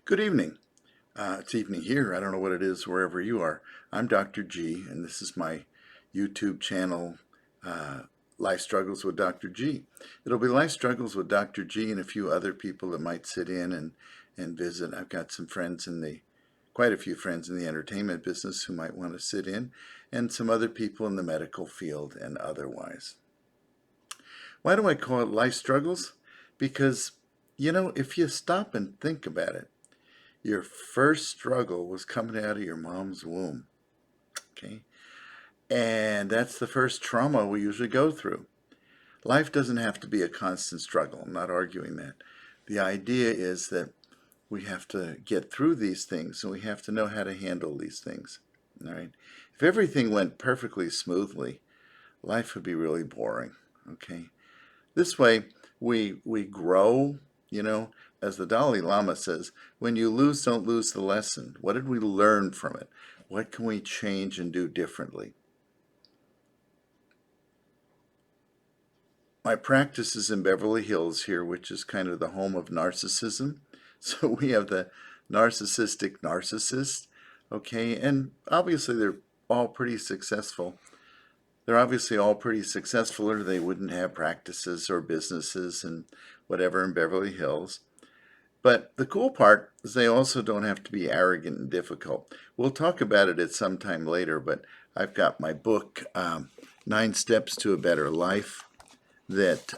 Good evening. It's evening here. I don't know what it is wherever you are. I'm Dr. G, and this is my YouTube channel, Life Struggles with Dr. G. It'll be Life Struggles with Dr. G and a few other people that might sit in and visit. I've got some friends quite a few friends in the entertainment business who might want to sit in, and some other people in the medical field and otherwise. Why do I call it Life Struggles? Because, if you stop and think about it, your first struggle was coming out of your mom's womb, okay? And that's the first trauma we usually go through. Life doesn't have to be a constant struggle. I'm not arguing that. The idea is that we have to get through these things, and we have to know how to handle these things, all right? If everything went perfectly smoothly, life would be really boring, okay? This way, we grow, as the Dalai Lama says, when you lose, don't lose the lesson. What did we learn from it? What can we change and do differently? My practice is in Beverly Hills here, which is kind of the home of narcissism. So we have the narcissistic narcissist, okay? And obviously they're all pretty successful. They're obviously all pretty successful, or they wouldn't have practices or businesses and whatever in Beverly Hills. But the cool part is they also don't have to be arrogant and difficult. We'll talk about it at some time later, but I've got my book, 9 Steps to a Better Life, that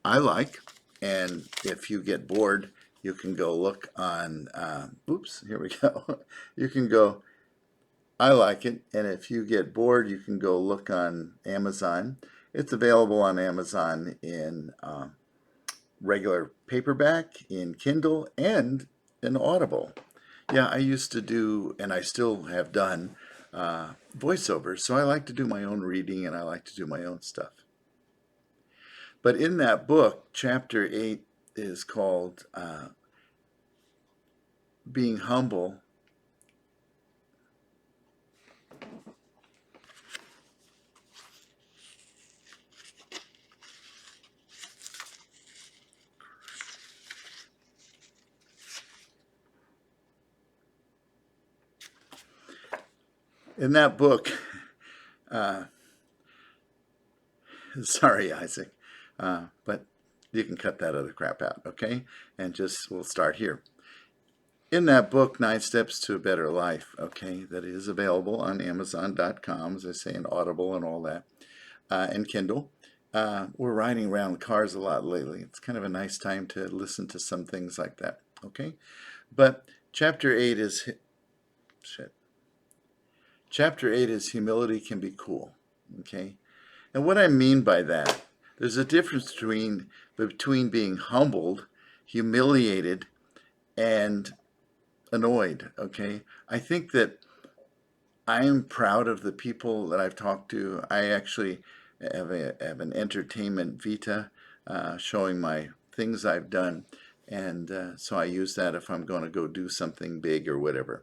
I like. And if you get bored, you can go look on, oops, here we go. You can go, I like it. And if you get bored, you can go look on Amazon. It's available on Amazon in regular paperback, in Kindle, and in Audible. Yeah, I used to do, and I still have done, voiceovers. So I like to do my own reading and I like to do my own stuff. But in that book, chapter 8 is called Being Humble. In that book, uh, sorry, Isaac, but you can cut that other crap out, okay? And we'll start here. In that book, 9 Steps to a Better Life, okay, that is available on Amazon.com, as I say, in Audible and all that, and Kindle. We're riding around cars a lot lately. It's kind of a nice time to listen to some things like that, okay? But chapter 8 is, Chapter 8 is humility can be cool, okay? And what I mean by that, there's a difference between being humbled, humiliated, and annoyed, okay? I think that I am proud of the people that I've talked to. I actually have an entertainment vita showing my things I've done. And so I use that if I'm going to go do something big or whatever.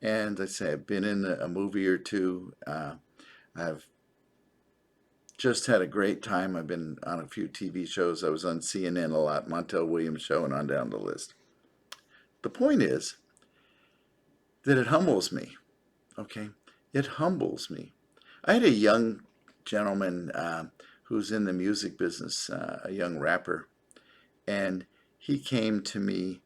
And I say I've been in a movie or two. I've just had a great time. I've been on a few TV shows. I was on CNN a lot, Montel Williams show, and on down the list. The point is that it humbles me, okay? It humbles me. I had a young gentleman who's in the music business, a young rapper, and he came to me,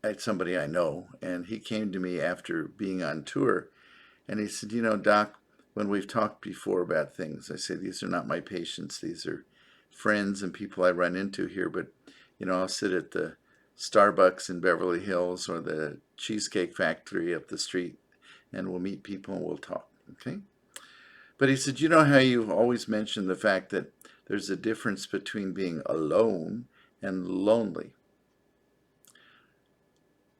at somebody I know, and he came to me after being on tour, and he said, Doc, when we've talked before about things, I say, these are not my patients, these are friends and people I run into here, but, I'll sit at the Starbucks in Beverly Hills or the Cheesecake Factory up the street, and we'll meet people and we'll talk, okay? But he said, you know how you always mention the fact that there's a difference between being alone and lonely.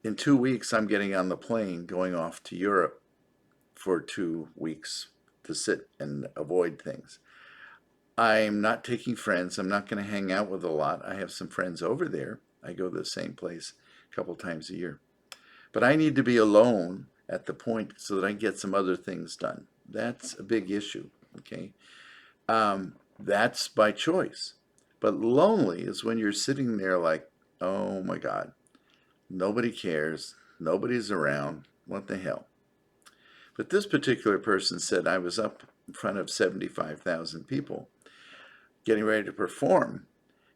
In 2 weeks, I'm getting on the plane going off to Europe for 2 weeks to sit and avoid things. I'm not taking friends. I'm not going to hang out with a lot. I have some friends over there. I go to the same place a couple times a year. But I need to be alone at the point so that I can get some other things done. That's a big issue, okay? That's by choice. But lonely is when you're sitting there like, oh my God, Nobody cares. Nobody's around. What the hell? But this particular person said, I was up in front of 75,000 people getting ready to perform.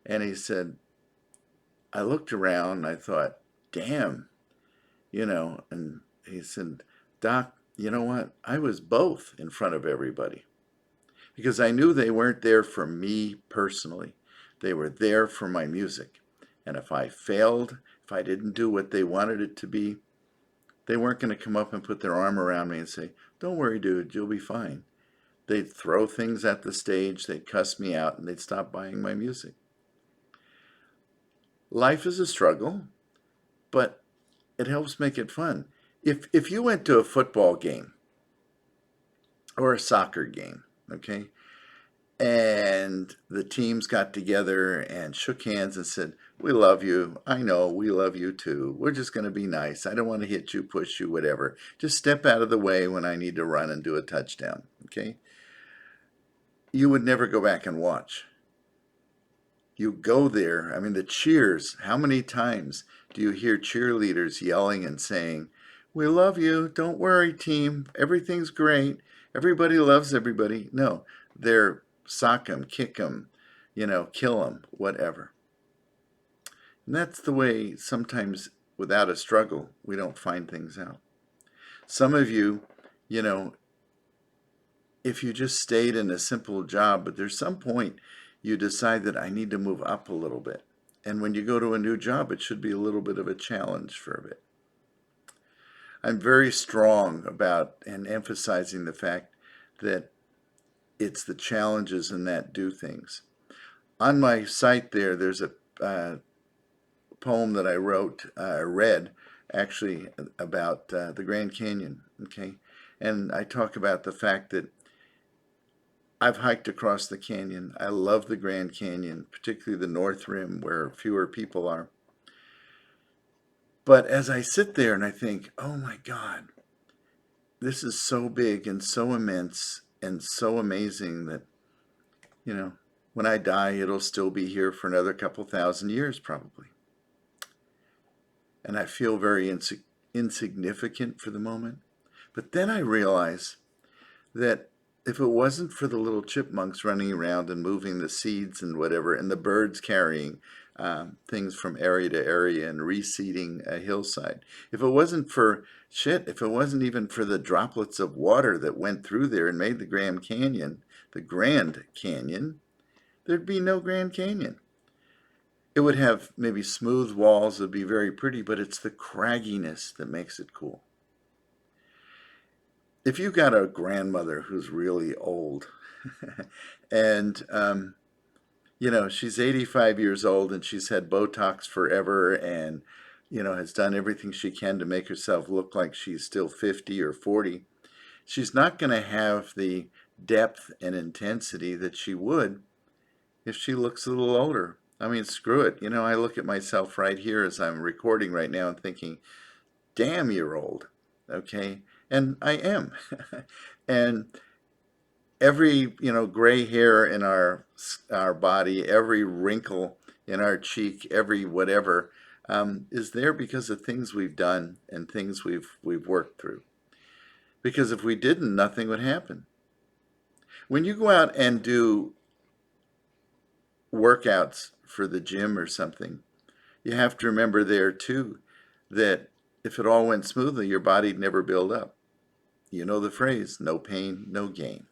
And he said, I looked around and I thought, damn, and he said, Doc, you know what? I was both in front of everybody because I knew they weren't there for me personally. They were there for my music. And if I failed, if I didn't do what they wanted it to be, they weren't going to come up and put their arm around me and say, don't worry, dude, you'll be fine. They'd throw things at the stage, they'd cuss me out, and they'd stop buying my music. Life is a struggle, but it helps make it fun. If you went to a football game or a soccer game, okay, and the teams got together and shook hands and said, we love you. I know, we love you too. We're just going to be nice. I don't want to hit you, push you, whatever. Just step out of the way when I need to run and do a touchdown, okay? You would never go back and watch. You go there, I mean, the cheers, how many times do you hear cheerleaders yelling and saying, we love you, don't worry, team, everything's great, everybody loves everybody? No, they're sock 'em, kick 'em, kill 'em, whatever. And that's the way sometimes without a struggle, we don't find things out. Some of you, if you just stayed in a simple job, but there's some point you decide that I need to move up a little bit. And when you go to a new job, it should be a little bit of a challenge for a bit. I'm very strong about and emphasizing the fact that it's the challenges in that do things. On my site there's a poem that I read actually about the Grand Canyon, okay? And I talk about the fact that I've hiked across the canyon. I love the Grand Canyon, particularly the North Rim where fewer people are. But as I sit there and I think, oh my God, this is so big and so immense and so amazing that, when I die, it'll still be here for another couple thousand years probably. And I feel very insignificant for the moment. But then I realize that if it wasn't for the little chipmunks running around and moving the seeds and whatever, and the birds carrying things from area to area and reseeding a hillside, if it wasn't for if it wasn't even for the droplets of water that went through there and made the Grand Canyon, there'd be no Grand Canyon. It would have maybe smooth walls, it'd be very pretty, but it's the cragginess that makes it cool. If you've got a grandmother who's really old and, she's 85 years old and she's had Botox forever and, has done everything she can to make herself look like she's still 50 or 40, she's not going to have the depth and intensity that she would if she looks a little older. I mean, screw it. I look at myself right here as I'm recording right now and thinking, damn, you're old, okay? And I am. And every, gray hair in our body, every wrinkle in our cheek, every whatever, is there because of things we've done and things we've worked through. Because if we didn't, nothing would happen. When you go out and do workouts for the gym or something, you have to remember there too that if it all went smoothly, your body'd never build up. You know the phrase, no pain, no gain.